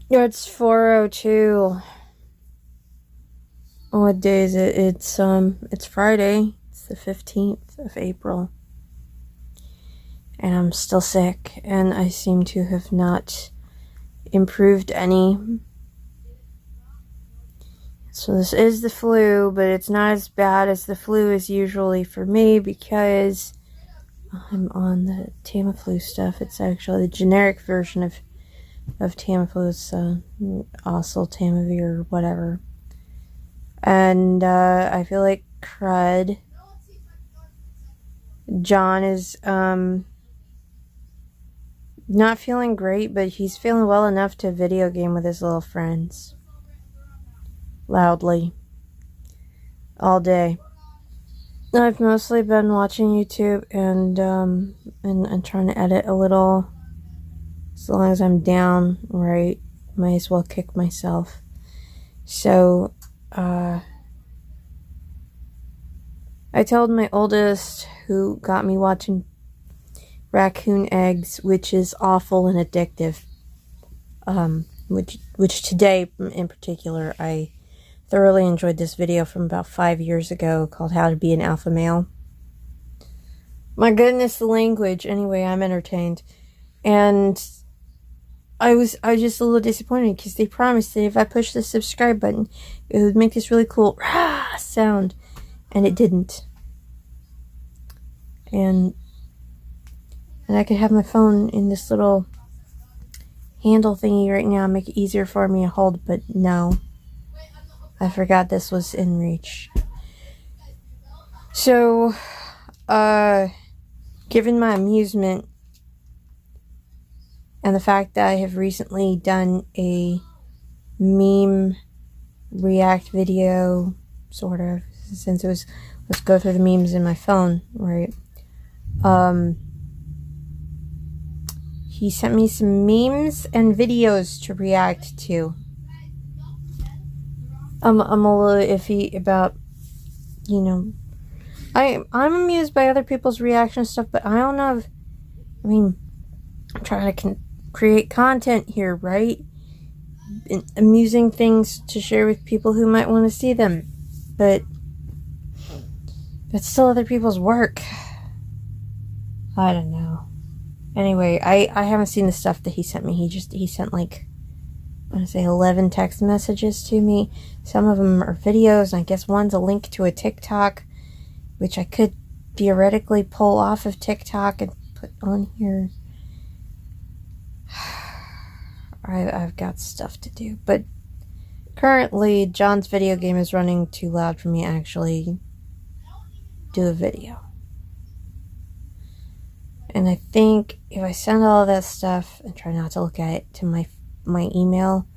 It's 4:02. What day is it? It's Friday. It's the 15th of April. And I'm still sick, and I seem to have not improved any. So this is the flu, but it's not as bad as the flu is usually for me because I'm on the Tamiflu stuff. It's actually the generic version of Tamiflu. It's Tamivir or whatever. And I feel like crud. John is not feeling great, but he's feeling well enough to video game with his little friends. Loudly. All day. I've mostly been watching YouTube and trying to edit a little. As long as I'm down, right, might as well kick myself. So, I told my oldest, who got me watching Raccoon Eggs, which is awful and addictive, which today in particular, I thoroughly enjoyed this video from about 5 years ago called How to Be an Alpha Male. My goodness, the language. Anyway, I'm entertained. And I was just a little disappointed because they promised that if I pushed the subscribe button, it would make this really cool rah sound. And it didn't. And I could have my phone in this little handle thingy right now, make it easier for me to hold, but no. I forgot this was in reach. So, given my amusement and the fact that I have recently done a meme react video, sort of, since it was, let's go through the memes in my phone, right? He sent me some memes and videos to react to. I'm a little iffy about, I'm amused by other people's reaction stuff, but I don't know if, I'm trying to create content here, right? Amusing things to share with people who might want to see them, but that's still other people's work. I don't know. Anyway, I haven't seen the stuff that he sent me. He sent like, I want to say 11 text messages to me. Some of them are videos, and I guess one's a link to a TikTok, which I could theoretically pull off of TikTok and put on here. I've got stuff to do, but currently John's video game is running too loud for me to actually do a video. And I think if I send all of that stuff and try not to look at it to my email,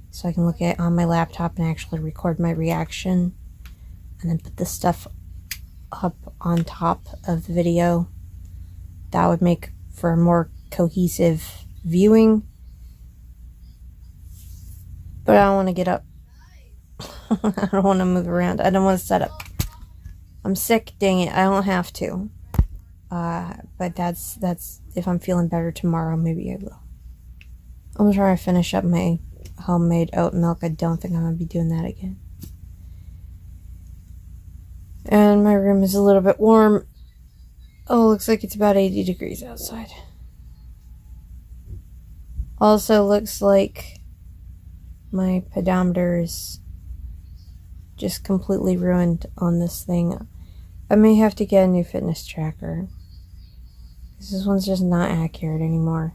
so I can look at it on my laptop and actually record my reaction, and then put this stuff up on top of the video, that would make for a more cohesive viewing. But I don't want to get up. I don't want to move around. I don't want to set up. I'm sick, dang it. I don't have to. But that's if I'm feeling better tomorrow, maybe I will. I'm trying to finish up my homemade oat milk. I don't think I'm going to be doing that again. And my room is a little bit warm. Oh, looks like it's about 80 degrees outside. Also looks like my pedometer is just completely ruined on this thing. I may have to get a new fitness tracker. This one's just not accurate anymore.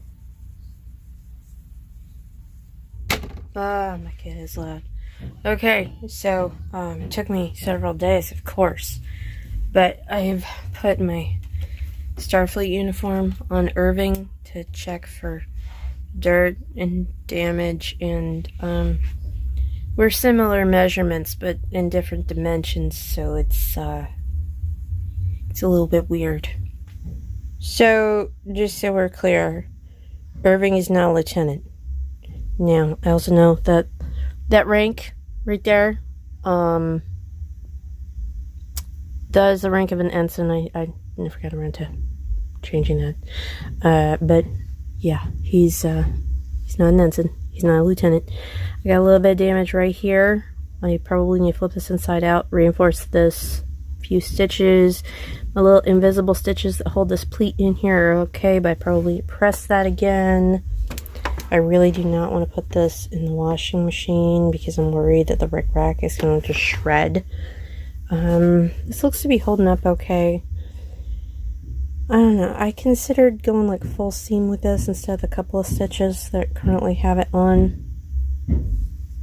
My kid is loud. Okay, so it took me several days, of course, but I have put my Starfleet uniform on Irving to check for dirt and damage, and we're similar measurements but in different dimensions, so it's a little bit weird. So just so we're clear, Irving is not a lieutenant. Now I also know that rank right there does the rank of an ensign. I never got around to changing that, but yeah, he's not an ensign. He's not a lieutenant. I got a little bit of damage right here. I probably need to flip this inside out, reinforce this. Few stitches. My little invisible stitches that hold this pleat in here are okay, but I probably press that again. I really do not want to put this in the washing machine because I'm worried that the rickrack is going to shred. This looks to be holding up okay. I don't know. I considered going like full seam with this instead of the couple of stitches that currently have it on.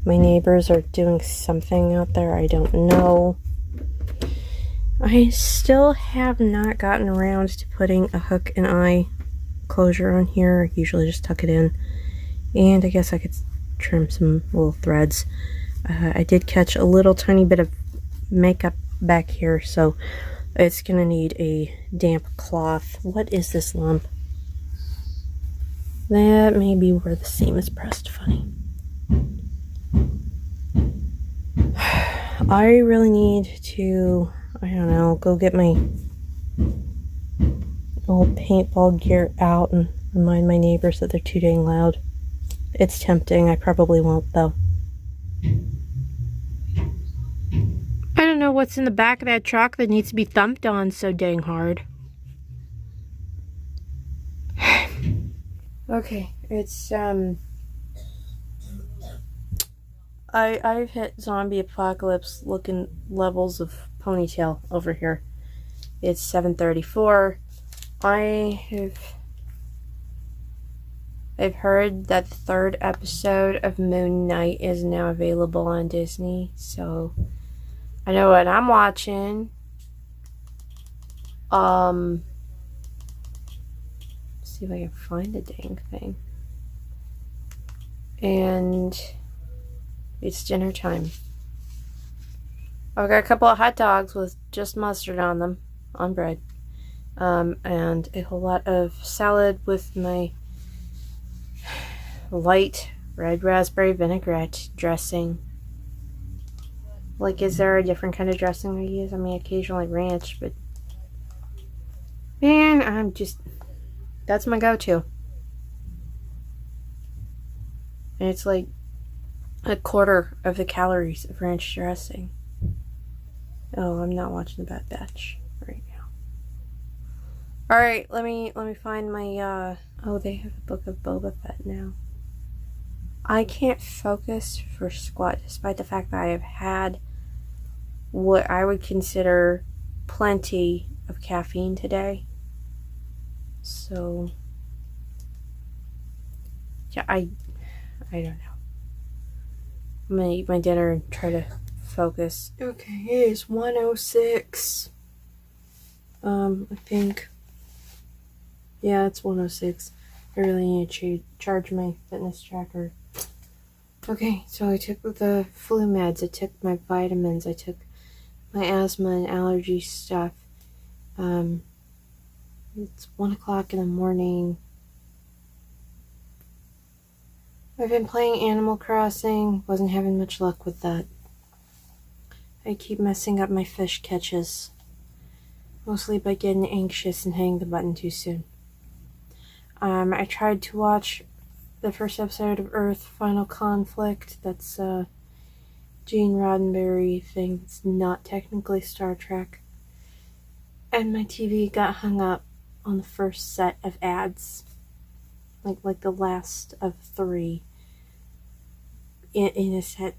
My neighbors are doing something out there. I don't know. I still have not gotten around to putting a hook and eye closure on here. I usually just tuck it in. And I guess I could trim some little threads. I did catch a little tiny bit of makeup back here, so it's gonna need a damp cloth. What is this lump? That may be where the seam is pressed funny. I really need to, I don't know, go get my old paintball gear out and remind my neighbors that they're too dang loud. It's tempting. I probably won't, though. I don't know what's in the back of that truck that needs to be thumped on so dang hard. Okay, it's, I've hit zombie apocalypse looking levels of ponytail over here. It's 7:34. I've heard that the third episode of Moon Knight is now available on Disney, so I know what I'm watching. See if I can find the dang thing. And it's dinner time. I've got a couple of hot dogs with just mustard on them, on bread, and a whole lot of salad with my light red raspberry vinaigrette dressing. Like, is there a different kind of dressing I use? I mean, occasionally ranch, but man, that's my go-to. And it's like a quarter of the calories of ranch dressing. Oh, I'm not watching the Bad Batch right now. Alright, let me find my, oh, they have a Book of Boba Fett now. I can't focus for squat, despite the fact that I have had what I would consider plenty of caffeine today. So, yeah, I don't know. I'm gonna eat my dinner and try to focus. Okay, it is 1:06. I think, yeah, it's 1:06. I really need to charge my fitness tracker. Okay, so I took the flu meds, I took my vitamins, I took my asthma and allergy stuff. It's 1 o'clock in the morning. I've been playing Animal Crossing, wasn't having much luck with that. I keep messing up my fish catches, mostly by getting anxious and hitting the button too soon. I tried to watch the first episode of Earth Final Conflict. That's a Gene Roddenberry thing. It's not technically Star Trek. And my TV got hung up on the first set of ads. Like the last of 3 in a set.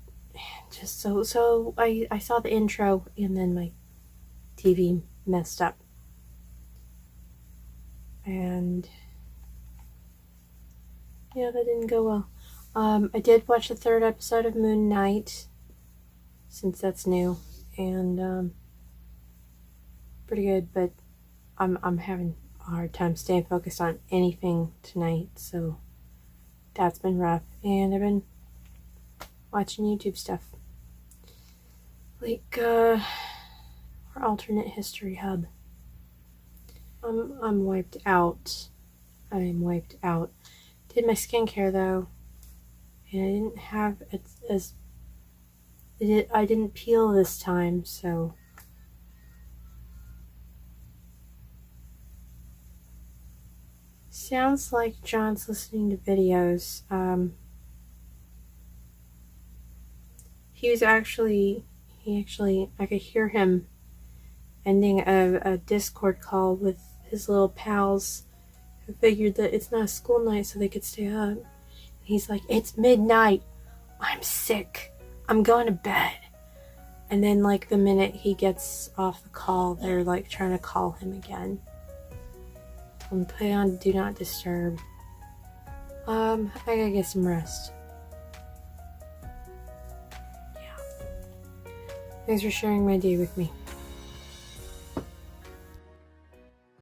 Just so I saw the intro and then my TV messed up. And yeah, that didn't go well. I did watch the 3rd episode of Moon Knight, since that's new, and pretty good, but I'm having a hard time staying focused on anything tonight, so that's been rough. And I've been watching YouTube stuff, like our alternate history hub. I'm wiped out. I'm wiped out. Did my skincare though, and I didn't have I didn't peel this time, so sounds like John's listening to videos. I could hear him ending a Discord call with his little pals who figured that it's not a school night so they could stay up. He's like, it's midnight. I'm sick. I'm going to bed. And then, like, the minute he gets off the call, they're, like, trying to call him again. I'm putting on Do Not Disturb. I gotta get some rest. Yeah. Thanks for sharing my day with me.